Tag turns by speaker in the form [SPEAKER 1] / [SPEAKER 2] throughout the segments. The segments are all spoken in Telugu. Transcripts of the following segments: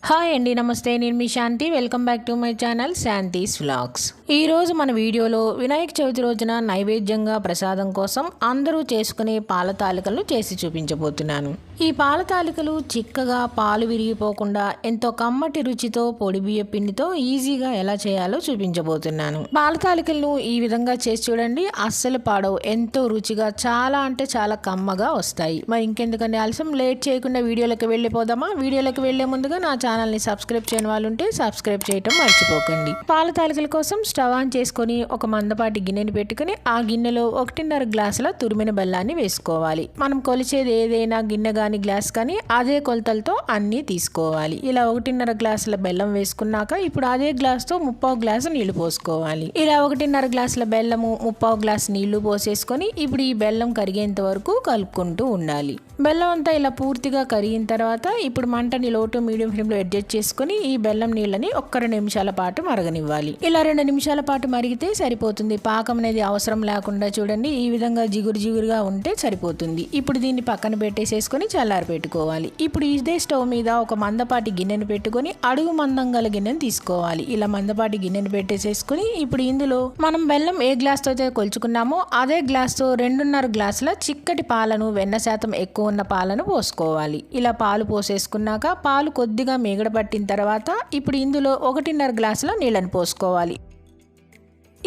[SPEAKER 1] హాయ్ అండి, నమస్తే. నేను మీ Shanti. Welcome back to my channel Shanti's vlogs. ఈరోజు మన వీడియోలో వినాయక చవితి రోజున నైవేద్యంగా ప్రసాదం కోసం అందరూ చేసుకునే పాల తాలికలను చేసి చూపించబోతున్నాను. ఈ పాల తాలికలు చిక్కగా పాలు విరిగిపోకుండా ఎంతో కమ్మటి రుచితో పొడి బియ్య పిండితో ఈజీగా ఎలా చేయాలో చూపించబోతున్నాను. పాల తాలికలను ఈ విధంగా చేసి చూడండి, అస్సలు పాడవు. ఎంతో రుచిగా చాలా అంటే చాలా కమ్మగా వస్తాయి. మరి ఇంకెందుకంటే ఆలస్యం, లేట్ చేయకుండా వీడియోలోకి వెళ్ళిపోదామా? వీడియోలోకి వెళ్లే ముందుగా నా ఛానల్ని సబ్స్క్రైబ్ చేయని వాళ్ళు ఉంటే సబ్స్క్రైబ్ చేయటం మర్చిపోకండి. పాల తాలికల కోసం స్టవ్ ఆన్ చేసుకొని ఒక మందపాటి గిన్నెని పెట్టుకుని ఆ గిన్నెలో 1.5 గ్లాసుల తురిమిన బెల్లాన్ని వేసుకోవాలి. మనం కొలిచేది ఏదైనా గిన్నె కానీ గ్లాస్ కానీ అదే కొలతలతో అన్నీ తీసుకోవాలి. ఇలా 1.5 గ్లాసుల బెల్లం వేసుకున్నాక ఇప్పుడు అదే గ్లాస్తో 3/4 గ్లాసు నీళ్లు పోసుకోవాలి. ఇలా 1.5 గ్లాసుల బెల్లము 3/4 గ్లాసు నీళ్లు పోసేసుకొని ఇప్పుడు ఈ బెల్లం కరిగేంత వరకు కలుపుకుంటూ ఉండాలి. బెల్లం అంతా ఇలా పూర్తిగా కరిగిన తర్వాత ఇప్పుడు మంటని లో టు మీడియం ఫ్లేమ్లో అడ్జస్ట్ చేసుకుని ఈ బెల్లం నీళ్ళని 2 నిమిషాల పాటు మరగనివ్వాలి. ఇలా 2 నిమిషాల పాటు మరిగితే సరిపోతుంది. పాకం అనేది అవసరం లేకుండా చూడండి, ఈ విధంగా జిగురుగా ఉంటే సరిపోతుంది. ఇప్పుడు దీన్ని పక్కన పెట్టేసేసుకొని చల్లారి పెట్టుకోవాలి. ఇప్పుడు ఇదే స్టవ్ మీద ఒక మందపాటి గిన్నెను పెట్టుకొని అడుగు మందం గల గిన్నెను తీసుకోవాలి. ఇలా మందపాటి గిన్నెను పెట్టేసేసుకుని ఇప్పుడు ఇందులో మనం బెల్లం ఏ గ్లాస్ తో అయితే కొలుచుకున్నామో అదే గ్లాస్ తో 2.5 గ్లాసుల చిక్కటి పాలను, వెన్న శాతం ఎక్కువ ఉన్న పాలను పోసుకోవాలి. ఇలా పాలు పోసేసుకున్నాక పాలు కొద్దిగా మీగడ పట్టిన తర్వాత ఇప్పుడు ఇందులో 1.5 గ్లాసుల నీళ్ళని పోసుకోవాలి.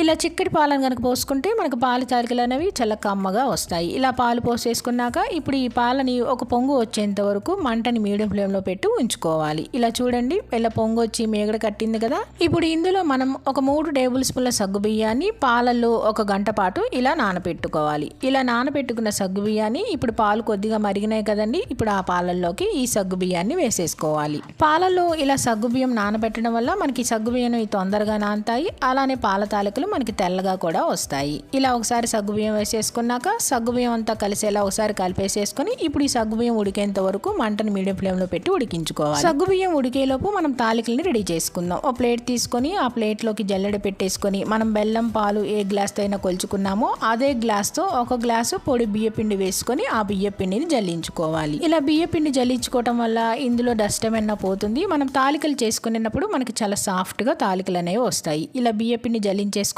[SPEAKER 1] ఇలా చిక్కటి పాలను కనుక పోసుకుంటే మనకు పాల తాలికలు అనేవి చాలా కమ్మగా వస్తాయి. ఇలా పాలు పోసేసుకున్నాక ఇప్పుడు ఈ పాలని ఒక పొంగు వచ్చేంత వరకు మంటని మీడియం ఫ్లేమ్లో పెట్టి ఉంచుకోవాలి. ఇలా చూడండి, ఇలా పొంగు వచ్చి మేగడ కట్టింది కదా. ఇప్పుడు ఇందులో మనం ఒక 3 టేబుల్ స్పూన్ల సగ్గు బియ్యాన్ని పాలల్లో 1 గంట పాటు ఇలా నానబెట్టుకోవాలి. ఇలా నానబెట్టుకున్న సగ్గు బియ్యాన్ని ఇప్పుడు పాలు కొద్దిగా మరిగినాయి కదండి, ఇప్పుడు ఆ పాలల్లోకి ఈ సగ్గు బియ్యాన్ని వేసేసుకోవాలి. పాలల్లో ఇలా సగ్గు బియ్యం నానబెట్టడం వల్ల మనకి సగ్గు బియ్యం తొందరగా నానతాయి. అలానే పాల తాలికలు మనకి తెల్లగా కూడా వస్తాయి. ఇలా ఒకసారి సగ్గుబియ్యం వేసేసుకున్నాక సగ్గుబియ్యం అంతా కలిసేలా ఒకసారి కలిపేసేసుకొని ఇప్పుడు ఈ సగ్గుబియ్యం ఉడికేంత వరకు మంటను మీడియం ఫ్లేమ్లో పెట్టి ఉడికించుకోవాలి. సగ్గుబియ్యం ఉడికేలోపు మనం తాలికల్ని రెడీ చేసుకుందాం. ఒక ప్లేట్ తీసుకొని ఆ ప్లేట్లోకి జల్లెడ పెట్టేసుకొని మనం బెల్లం పాలు ఏ గ్లాస్తో అయినా కొలుచుకున్నామో అదే గ్లాస్తో 1 గ్లాసు పొడి బియ్య పిండి వేసుకొని ఆ బియ్య పిండిని జల్లించుకోవాలి. ఇలా బియ్య పిండి జల్లించుకోవటం వల్ల ఇందులో డస్ట్ ఏమైనా పోతుంది. మనం తాలికలు చేసుకునేటప్పుడు మనకి చాలా సాఫ్ట్గా తాలికలు అనేవి వస్తాయి. ఇలా బియ్య పిండి జల్లించేసుకున్నాక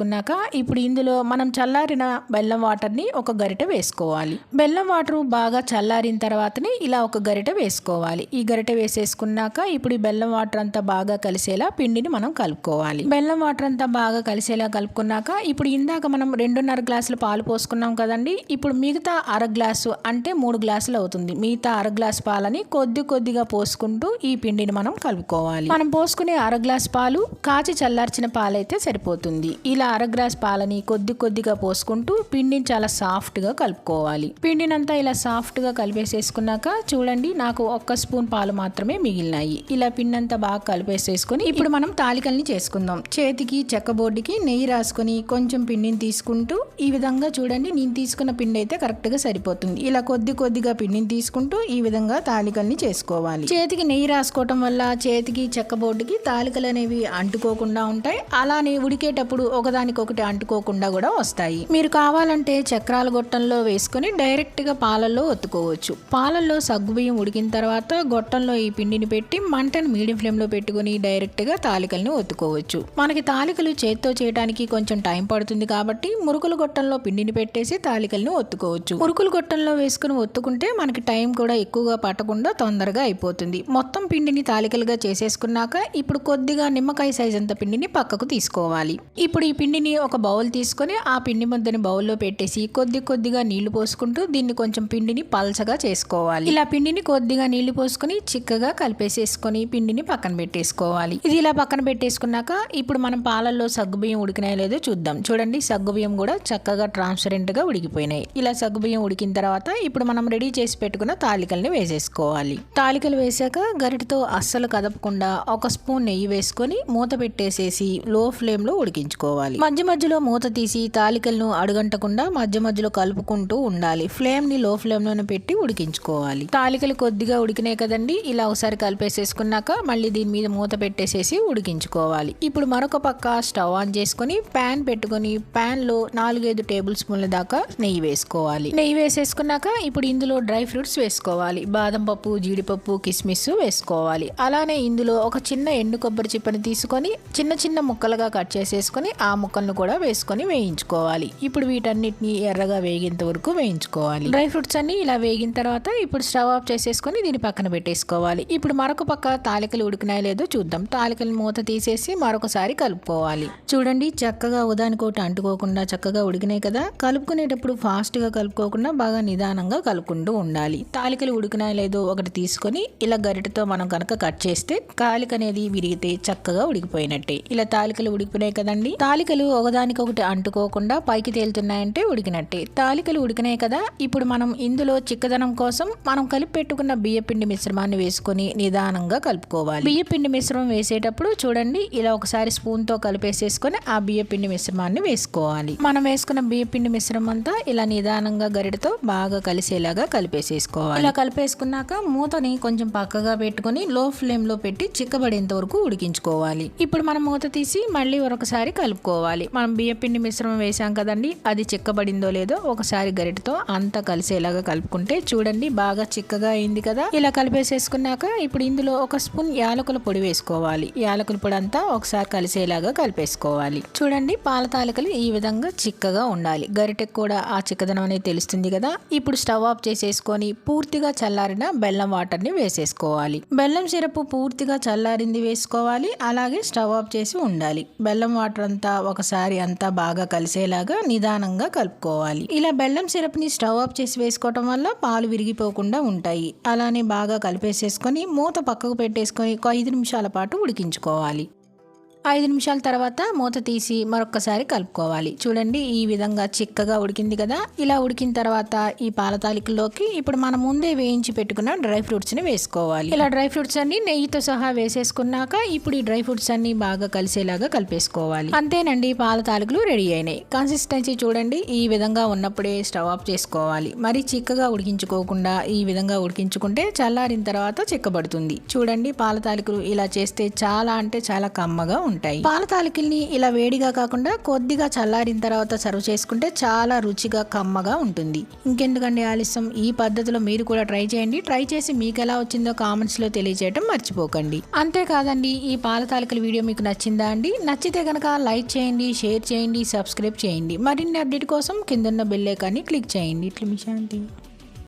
[SPEAKER 1] ఇప్పుడు ఇందులో మనం చల్లారిన బెల్లం వాటర్ని 1 గరిటె వేసుకోవాలి. బెల్లం వాటర్ బాగా చల్లారిన తర్వాతనే ఇలా 1 గరిటె వేసుకోవాలి. ఈ గరిటె వేసేసుకున్నాక ఇప్పుడు ఈ బెల్లం వాటర్ అంతా బాగా కలిసేలా పిండిని మనం కలుపుకోవాలి. బెల్లం వాటర్ అంతా బాగా కలిసేలా కలుపుకున్నాక ఇప్పుడు ఇందాక మనం 2.5 గ్లాసులు పాలు పోసుకున్నాం కదండి, ఇప్పుడు మిగతా 1/2 గ్లాసు అంటే 3 గ్లాసులు అవుతుంది. మిగతా 1/2 గ్లాసు పాలని కొద్దిగా పోసుకుంటూ ఈ పిండిని మనం కలుపుకోవాలి. మనం పోసుకునే 1/2 గ్లాసు పాలు కాచి చల్లార్చిన పాలైతే సరిపోతుంది. ఇలా 1/2 గ్లాస్ పాలని కొద్దిగా పోసుకుంటూ పిండిని చాలా సాఫ్ట్గా కలుపుకోవాలి. పిండినంతా ఇలా సాఫ్ట్గా కలిపేసేసుకున్నాక చూడండి, నాకు 1 స్పూన్ పాలు మాత్రమే మిగిలినాయి. ఇలా పిండి అంతా బాగా కలిపేసేసుకుని ఇప్పుడు మనం తాలికల్ని చేసుకుందాం. చేతికి చెక్కబోర్డుకి నెయ్యి రాసుకొని కొంచెం పిండిని తీసుకుంటూ ఈ విధంగా చూడండి, నేను తీసుకున్న పిండి అయితే కరెక్ట్గా సరిపోతుంది. ఇలా కొద్దిగా పిండిని తీసుకుంటూ ఈ విధంగా తాలికల్ని చేసుకోవాలి. చేతికి నెయ్యి రాసుకోవటం వల్ల చేతికి చెక్కబోర్డుకి తాలికలు అనేవి అంటుకోకుండా ఉంటాయి. అలానే ఉడికేటప్పుడు ఒకదానికొకటి అంటుకోకుండా కూడా వస్తాయి. మీరు కావాలంటే చక్రాల గొట్టంలో వేసుకొని డైరెక్ట్ గా పాలల్లో ఒత్తుకోవచ్చు. పాలల్లో సగ్గుబియ్యం ఉడికిన తర్వాత గొట్టంలో ఈ పిండిని పెట్టి మంటను మీడియం ఫ్లేమ్ లో పెట్టుకుని డైరెక్ట్ గా తాలికల్ని ఒత్తుకోవచ్చు. మనకి తాలికలు చేత్తో చేయడానికి కొంచెం టైం పడుతుంది కాబట్టి మురుకుల గొట్టంలో పిండిని పెట్టేసి తాలికల్ని ఒత్తుకోవచ్చు. మురుకుల గొట్టంలో వేసుకుని ఒత్తుకుంటే మనకి టైం కూడా ఎక్కువగా పట్టకుండా తొందరగా అయిపోతుంది. మొత్తం పిండిని తాలికలుగా చేసేసుకున్నాక ఇప్పుడు కొద్దిగా నిమ్మకాయ సైజ్ అంత పిండిని పక్కకు తీసుకోవాలి. ఇప్పుడు ఈ పిండిని ఒక బౌల్ తీసుకొని ఆ పిండి ముద్దని బౌల్లో పెట్టేసి కొద్దిగా నీళ్లు పోసుకుంటూ దీన్ని కొంచెం పిండిని పల్చగా చేసుకోవాలి. ఇలా పిండిని కొద్దిగా నీళ్లు పోసుకొని చిక్కగా కలిపేసేసుకొని పిండిని పక్కన పెట్టేసుకోవాలి. ఇది ఇలా పక్కన పెట్టేసుకున్నాక ఇప్పుడు మనం పాలల్లో సగ్గుబియ్యం ఉడికినాయో లేదో చూద్దాం. చూడండి, సగ్గుబియ్యం కూడా చక్కగా ట్రాన్స్పరెంట్ గా ఉడికిపోయినాయి. ఇలా సగ్గుబియ్యం ఉడికిన తర్వాత ఇప్పుడు మనం రెడీ చేసి పెట్టుకున్న తాలికల్ని వేసేసుకోవాలి. తాలికలు వేసాక గరిటతో అస్సలు కదపకుండా 1 స్పూన్ నెయ్యి వేసుకొని మూత పెట్టేసేసి లో ఫ్లేమ్ లో ఉడికించుకోవాలి. వేసుకోవాలి. మధ్య మధ్యలో మూత తీసి తాలికలను అడుగంటకుండా మధ్య మధ్యలో కలుపుకుంటూ ఉండాలి. ఫ్లేమ్ ని లో ఫ్లేమ్ లోనే పెట్టి ఉడికించుకోవాలి. తాలికలు కొద్దిగా ఉడికినాయి కదండి, ఇలా ఒకసారి కలిపేసేసుకున్నాక మళ్ళీ దీని మీద మూత పెట్టేసేసి ఉడికించుకోవాలి. ఇప్పుడు మరొక పక్క స్టవ్ ఆన్ చేసుకుని ప్యాన్ పెట్టుకుని ప్యాన్ లో 4-5 టేబుల్ స్పూన్ల దాకా నెయ్యి వేసుకోవాలి. నెయ్యి వేసేసుకున్నాక ఇప్పుడు ఇందులో డ్రై ఫ్రూట్స్ వేసుకోవాలి. బాదం పప్పు, జీడిపప్పు, కిస్మిస్ వేసుకోవాలి. అలానే ఇందులో ఒక చిన్న ఎండు కొబ్బరి చిప్పని తీసుకొని చిన్న చిన్న ముక్కలుగా కట్ చేసేసుకొని ఆ ముక్కలను కూడా వేసుకొని వేయించుకోవాలి. ఇప్పుడు వీటన్నిటిని ఎర్రగా వేగేంత వరకు వేయించుకోవాలి. డ్రై ఫ్రూట్స్ అన్ని ఇలా వేగిన తర్వాత ఇప్పుడు స్టవ్ ఆఫ్ చేసేసుకొని దీని పక్కన పెట్టేసుకోవాలి. ఇప్పుడు మరొక పక్క తాలికలు ఉడికినాయో లేదో చూద్దాం. తాలికలు మూత తీసేసి మరొకసారి కలుపుకోవాలి. చూడండి, చక్కగా ఉదానికోటి అంటుకోకుండా చక్కగా ఉడికినాయి కదా. కలుపుకునేటప్పుడు ఫాస్ట్ గా కలుపుకోకుండా బాగా నిదానంగా కలుపుకుంటూ ఉండాలి. తాలికలు ఉడికినాయో లేదో ఒకటి తీసుకొని ఇలా గరిటతో మనం కనుక కట్ చేస్తే తాలిక అనేది విరిగితే చక్కగా ఉడికిపోయినట్టే. ఇలా తాలికలు ఉడికిపోయినాయి కదండి. తాలికలు ఒకదానికొకటి అంటుకోకుండా పైకి తేలుతున్నాయంటే ఉడికినట్టే. తాలికలు ఉడికినాయి కదా. ఇప్పుడు మనం ఇందులో చిక్కదనం కోసం మనం కలిపి పెట్టుకున్న బియ్యపిండి మిశ్రమాన్ని వేసుకొని నిదానంగా కలుపుకోవాలి. బియ్యపిండి మిశ్రమం వేసేటప్పుడు చూడండి, ఇలా ఒకసారి స్పూన్ తో కలిపేసేసుకొని ఆ బియ్యపిండి మిశ్రమాన్ని వేసుకోవాలి. మనం వేసుకున్న బియ్యపిండి మిశ్రమం అంతా ఇలా నిదానంగా గరిటతో బాగా కలిసేలాగా కలిపేసేసుకోవాలి. ఇలా కలిపేసుకున్నాక మూతని కొంచెం పక్కగా పెట్టుకుని లో ఫ్లేమ్ లో పెట్టి చిక్కబడేంత వరకు ఉడికించుకోవాలి. ఇప్పుడు మనం మూత తీసి మళ్ళీ ఒకసారి కలుపుకోవాలి. మనం బియ్యపిండి మిశ్రమం వేసాం కదండి, అది చిక్కబడిందో లేదో ఒకసారి గరిటతో అంతా కలిసేలాగా కలుపుకుంటే చూడండి బాగా చిక్కగా అయింది కదా. ఇలా కలిపేసేసుకున్నాక ఇప్పుడు ఇందులో ఒక స్పూన్ యాలకుల పొడి వేసుకోవాలి. యాలకుల పొడి అంతా ఒకసారి కలిసేలాగా కలిపేసుకోవాలి. చూడండి, పాల తాలికలు ఈ విధంగా చిక్కగా ఉండాలి. గరిటెకు కూడా ఆ చిక్కదనం అనేది తెలుస్తుంది కదా. ఇప్పుడు స్టవ్ ఆఫ్ చేసేసుకొని పూర్తిగా చల్లారిన బెల్లం వాటర్ ని వేసేసుకోవాలి. బెల్లం సిరప్ పూర్తిగా చల్లారింది వేసుకోవాలి. అలాగే స్టవ్ ఆఫ్ చేసి ఉండాలి. బెల్లం వాటర్ అంతా ఒకసారి అంతా బాగా కలిసేలాగా నిదానంగా కలుపుకోవాలి. ఇలా బెల్లం సిరప్ ని స్టవ్ ఆఫ్ చేసి వేసుకోవటం వల్ల పాలు విరిగిపోకుండా ఉంటాయి. అలానే బాగా కలిపేసేసుకొని మూత పక్కకు పెట్టేసుకొని ఒక 5 నిమిషాల పాటు ఉడికించుకోవాలి. 5 నిమిషాల తర్వాత మూత తీసి మరొకసారి కలుపుకోవాలి. చూడండి, ఈ విధంగా చిక్కగా ఉడికింది కదా. ఇలా ఉడికిన తర్వాత ఈ పాల తాలికల్లోకి ఇప్పుడు మనం ముందే వేయించి పెట్టుకున్న డ్రై ఫ్రూట్స్ ని వేసుకోవాలి. ఇలా డ్రై ఫ్రూట్స్ అన్ని నెయ్యితో సహా వేసేసుకున్నాక ఇప్పుడు ఈ డ్రై ఫ్రూట్స్ అన్ని బాగా కలిసేలాగా కలిపేసుకోవాలి. అంతేనండి, పాల తాలికలు రెడీ అయినాయి. కన్సిస్టెన్సీ చూడండి, ఈ విధంగా ఉన్నప్పుడే స్టవ్ ఆఫ్ చేసుకోవాలి. మరి చిక్కగా ఉడికించుకోకుండా ఈ విధంగా ఉడికించుకుంటే చల్లారిన తర్వాత చిక్కబడుతుంది. చూడండి, పాల తాలికలు ఇలా చేస్తే చాలా అంటే చాలా కమ్మగా ఉంటాయి. పాల తాలికల్ని ఇలా వేడిగా కాకుండా కొద్దిగా చల్లారిన తర్వాత సర్వ్ చేసుకుంటే చాలా రుచిగా కమ్మగా ఉంటుంది. ఇంకెందుకండి ఆలస్యం, ఈ పద్ధతిలో మీరు కూడా ట్రై చేయండి. ట్రై చేసి మీకు ఎలా వచ్చిందో కామెంట్స్ లో తెలియజేయడం మర్చిపోకండి. అంతేకాదండి, ఈ పాల తాలికల వీడియో మీకు నచ్చిందా అండి? నచ్చితే కనుక లైక్ చేయండి, షేర్ చేయండి, సబ్స్క్రైబ్ చేయండి. మరిన్ని అప్డేట్ కోసం కిందన్న బెల్ ఐకాన్ని క్లిక్ చేయండి. ఇట్లా మీ శాంతి.